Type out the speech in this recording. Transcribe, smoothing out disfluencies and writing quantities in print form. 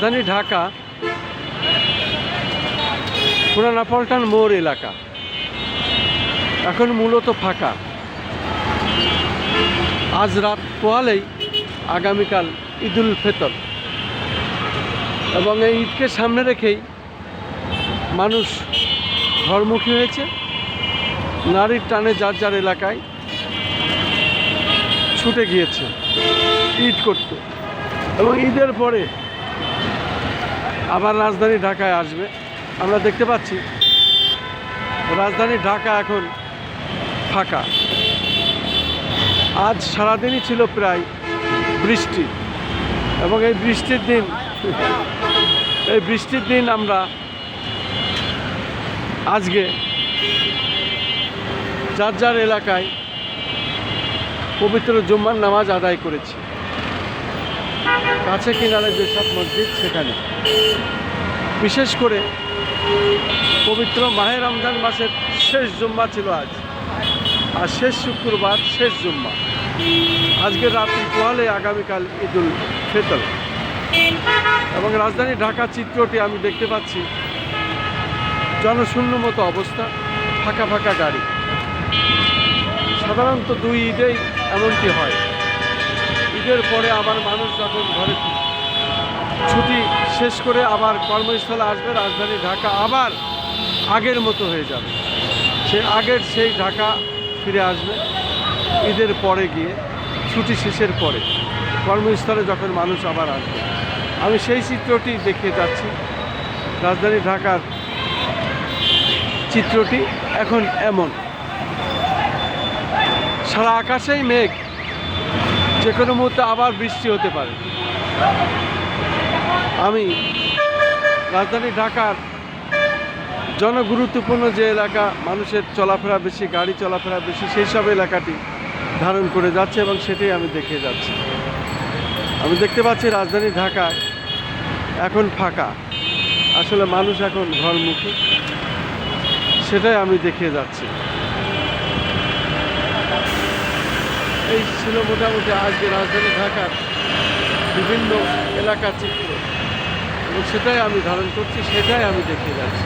রাজধানী ঢাকা পুরানা পল্টন মোড় এলাকা এখন মূলত ফাঁকা। আজ রাত পোহালেই আগামীকাল ঈদুল ফিতর এবং এই ঈদকে সামনে রেখেই মানুষ ঘরমুখী হয়েছে। নারীর টানে যার যার এলাকায় ছুটে গিয়েছে ঈদ করতে এবং ঈদের পরে আবার রাজধানী ঢাকায় আসবে। আমরা দেখতে পাচ্ছি রাজধানী ঢাকা এখন ফাঁকা। আজ সারাদিনই ছিল প্রায় বৃষ্টি এবং এই বৃষ্টির দিন আমরা আজকে যার যার এলাকায় পবিত্র জুম্মার নামাজ আদায় করেছি। কাছে কিনারে যেসব মসজিদ সেখানে, বিশেষ করে পবিত্র মাহে রমজান মাসের শেষ জুম্মা ছিল আজ, আর শেষ শুক্রবার শেষ জুম্মা। আজকে রাত্রি পোহালে আগামীকাল ঈদুল ফিতর এবং রাজধানী ঢাকা চিত্রটি আমি দেখতে পাচ্ছি জনশূন্য মতো অবস্থা, ফাঁকা ফাঁকা গাড়ি। সাধারণত দুই ঈদেই এমনটি হয়। ঈদের পরে আবার মানুষ যখন ঘরে ছুটি শেষ করে আবার কর্মস্থলে আসবে, রাজধানী ঢাকা আবার আগের মতো হয়ে যাবে। সেই ঢাকা ফিরে আসবে ঈদের পরে গিয়ে, ছুটি শেষের পরে কর্মস্থলে যখন মানুষ আবার আসবে। আমি সেই চিত্রটি দেখিয়ে যাচ্ছি। রাজধানী ঢাকার চিত্রটি এখন এমন, সারা আকাশেই মেঘ, যে কোনো মুহূর্তে আবার বৃষ্টি হতে পারে। আমি রাজধানী ঢাকার জনগুরুত্বপূর্ণ যে এলাকা, মানুষের চলাফেরা বেশি, গাড়ি চলাফেরা বেশি, সেই সব এলাকাটি ধারণ করে যাচ্ছে এবং সেটাই আমি দেখে যাচ্ছি। আমি দেখতে পাচ্ছি রাজধানী ঢাকায় এখন ফাঁকা, আসলে মানুষ এখন ঘরমুখী, সেটাই আমি দেখিয়ে যাচ্ছি। এই ছিল মোটামুটি আজকে রাজধানী ঢাকার বিভিন্ন এলাকার চিত্র এবং সেটাই আমি ধারণ করছি, সেটাই আমি দেখিয়ে যাচ্ছি।